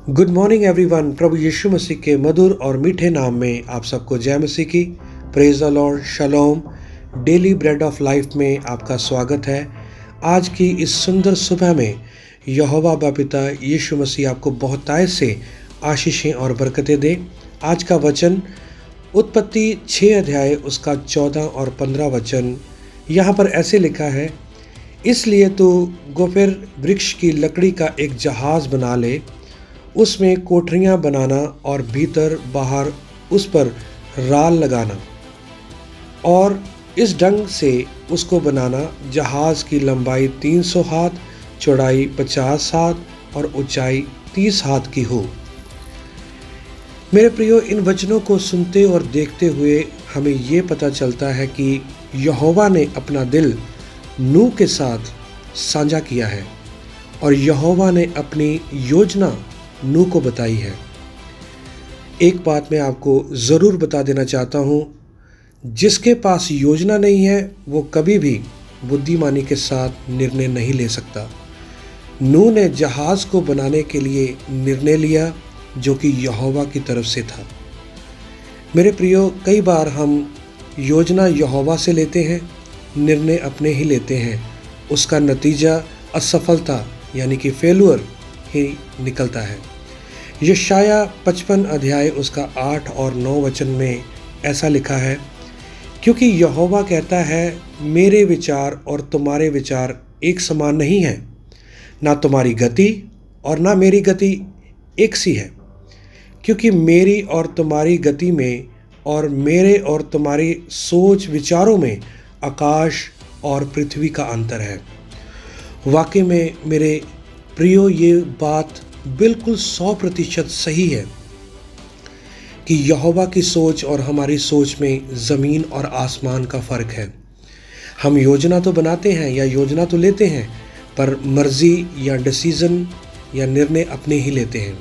Good morning everyone. प्रभु यीशु मसीह के मधुर और मीठे नाम में आप सबको जय मसीह की। Praise the lord, shalom. Daily bread of life में आपका स्वागत है। आज की इस सुंदर सुबह में यहोवा बाप पिता यीशु मसीह आपको बहुतायत से आशीषें और बरकतें दे। आज का वचन उत्पत्ति 6 अध्याय उसका 14 और 15 वचन यहाँ पर ऐसे लिखा है, इसलिए तू गोफेर वृक्ष की लकड़ी का एक जहाज बना ले, उसमें कोठरियाँ बनाना और भीतर बाहर उस पर राल लगाना, और इस ढंग से उसको बनाना जहाज़ की लंबाई 300 हाथ, चौड़ाई 50 हाथ और ऊंचाई 30 हाथ की हो। मेरे प्रियो, इन वचनों को सुनते और देखते हुए हमें ये पता चलता है कि यहोवा ने अपना दिल नूह के साथ साझा किया है और यहोवा ने अपनी योजना नूह को बताई है। एक बात मैं आपको ज़रूर बता देना चाहता हूँ, जिसके पास योजना नहीं है वो कभी भी बुद्धिमानी के साथ निर्णय नहीं ले सकता। नूह ने जहाज़ को बनाने के लिए निर्णय लिया जो कि यहोवा की तरफ से था। मेरे प्रियो, कई बार हम योजना यहोवा से लेते हैं, निर्णय अपने ही लेते हैं, उसका नतीजा असफलता यानी कि फेलुअर ही निकलता है। यशाया 55 अध्याय उसका 8 और 9 वचन में ऐसा लिखा है, क्योंकि यहोवा कहता है, मेरे विचार और तुम्हारे विचार एक समान नहीं हैं, ना तुम्हारी गति और ना मेरी गति एक सी है। क्योंकि मेरी और तुम्हारी गति में और मेरे और तुम्हारी सोच विचारों में आकाश और पृथ्वी का अंतर है। वाकई में मेरे प्रियो, ये बात बिल्कुल 100% सही है कि यहोवा की सोच और हमारी सोच में ज़मीन और आसमान का फ़र्क है। हम योजना तो बनाते हैं या योजना तो लेते हैं, पर मर्ज़ी या डिसीज़न या निर्णय अपने ही लेते हैं।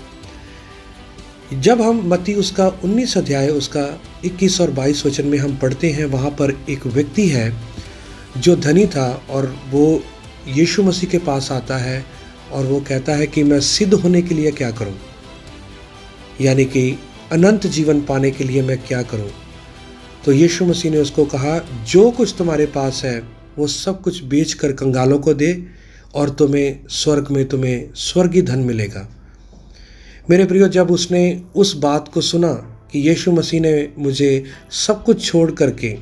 जब हम मत्ती उसका 19 अध्याय उसका 21 और 22 वचन में हम पढ़ते हैं, वहाँ पर एक व्यक्ति है जो धनी था और वो यीशु मसीह के पास आता है और वो कहता है कि मैं सिद्ध होने के लिए क्या करूं, यानी कि अनंत जीवन पाने के लिए मैं क्या करूं। तो यीशु मसीह ने उसको कहा, जो कुछ तुम्हारे पास है वो सब कुछ बेचकर कंगालों को दे और तुम्हें स्वर्ग में तुम्हें स्वर्गीय धन मिलेगा। मेरे प्रियो, जब उसने उस बात को सुना कि यीशु मसीह ने मुझे सब कुछ छोड़ करके,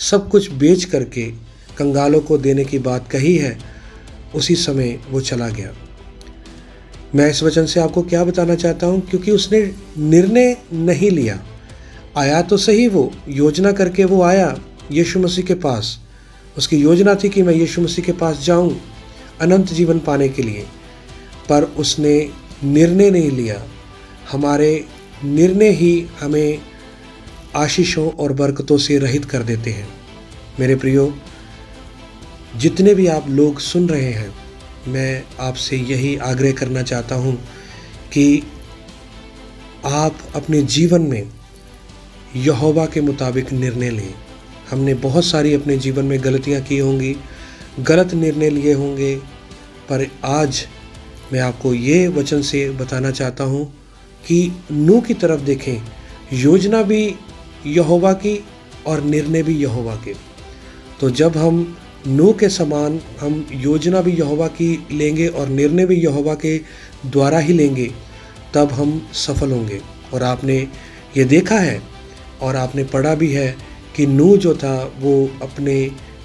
सब कुछ बेच करके कंगालों को देने की बात कही है, उसी समय वो चला गया। मैं इस वचन से आपको क्या बताना चाहता हूँ, क्योंकि उसने निर्णय नहीं लिया। आया तो सही, वो योजना करके वो आया यीशु मसीह के पास। उसकी योजना थी कि मैं यीशु मसीह के पास जाऊँ अनंत जीवन पाने के लिए, पर उसने निर्णय नहीं लिया। हमारे निर्णय ही हमें आशीषों और बरकतों से रहित कर देते हैं। मेरे प्रियो, जितने भी आप लोग सुन रहे हैं, मैं आपसे यही आग्रह करना चाहता हूँ कि आप अपने जीवन में यहोवा के मुताबिक निर्णय लें। हमने बहुत सारी अपने जीवन में गलतियाँ की होंगी, गलत निर्णय लिए होंगे, पर आज मैं आपको ये वचन से बताना चाहता हूँ कि नूह की तरफ देखें। योजना भी यहोवा की और निर्णय भी यहोवा के। तो जब हम नूह के समान हम योजना भी यहोवा की लेंगे और निर्णय भी यहोवा के द्वारा ही लेंगे, तब हम सफल होंगे। और आपने ये देखा है और आपने पढ़ा भी है कि नूह जो था वो अपने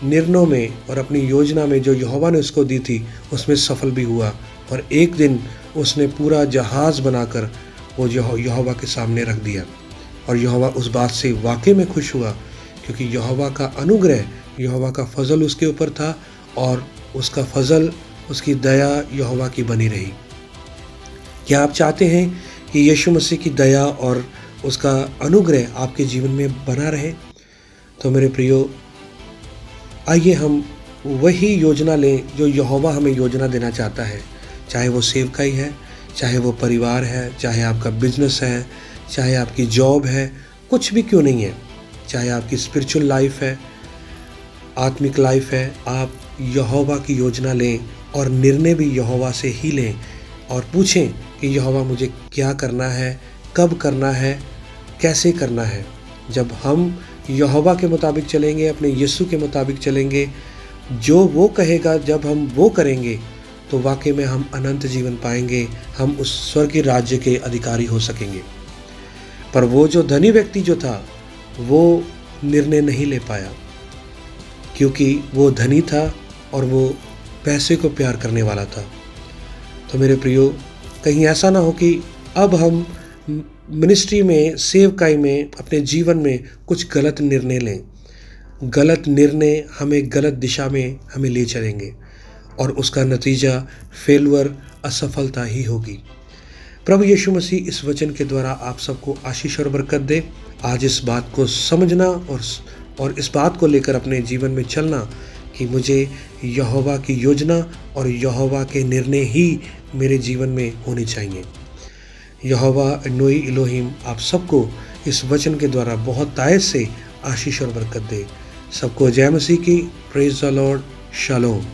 निर्णयों में और अपनी योजना में जो यहोवा ने उसको दी थी उसमें सफल भी हुआ, और एक दिन उसने पूरा जहाज़ बनाकर वो यहोवा के सामने रख दिया। और यहोवा उस बात से वाकई में खुश हुआ, क्योंकि यहोवा का अनुग्रह, यहोवा का फजल उसके ऊपर था और उसका फजल, उसकी दया यहोवा की बनी रही। क्या आप चाहते हैं कि यीशु मसीह की दया और उसका अनुग्रह आपके जीवन में बना रहे? तो मेरे प्रियो, आइए हम वही योजना लें जो यहोवा हमें योजना देना चाहता है। चाहे वो सेवकाई है, चाहे वो परिवार है, चाहे आपका बिजनेस है, चाहे आपकी जॉब है, कुछ भी क्यों नहीं है, चाहे आपकी स्पिरिचुअल लाइफ है, आत्मिक लाइफ है, आप यहोवा की योजना लें और निर्णय भी यहोवा से ही लें और पूछें कि यहोवा मुझे क्या करना है, कब करना है, कैसे करना है। जब हम यहोवा के मुताबिक चलेंगे, अपने यीशु के मुताबिक चलेंगे, जो वो कहेगा जब हम वो करेंगे, तो वाकई में हम अनंत जीवन पाएंगे, हम उस स्वर्गीय राज्य के अधिकारी हो सकेंगे। पर वो जो धनी व्यक्ति जो था, वो निर्णय नहीं ले पाया, क्योंकि वो धनी था और वो पैसे को प्यार करने वाला था। तो मेरे प्रियो, कहीं ऐसा ना हो कि अब हम मिनिस्ट्री में, सेवकाई में, अपने जीवन में कुछ गलत निर्णय लें। गलत निर्णय हमें गलत दिशा में हमें ले चलेंगे और उसका नतीजा फेलवर, असफलता ही होगी। प्रभु यीशु मसीह इस वचन के द्वारा आप सबको आशीष और बरकत दे। आज इस बात को समझना और इस बात को लेकर अपने जीवन में चलना कि मुझे यहोवा की योजना और यहोवा के निर्णय ही मेरे जीवन में होने चाहिए। यहोवा एडोनी इलोहिम आप सबको इस वचन के द्वारा बहुत तायत से आशीष और बरकत दे। सबको जय मसीह की। Praise the Lord. शालोम।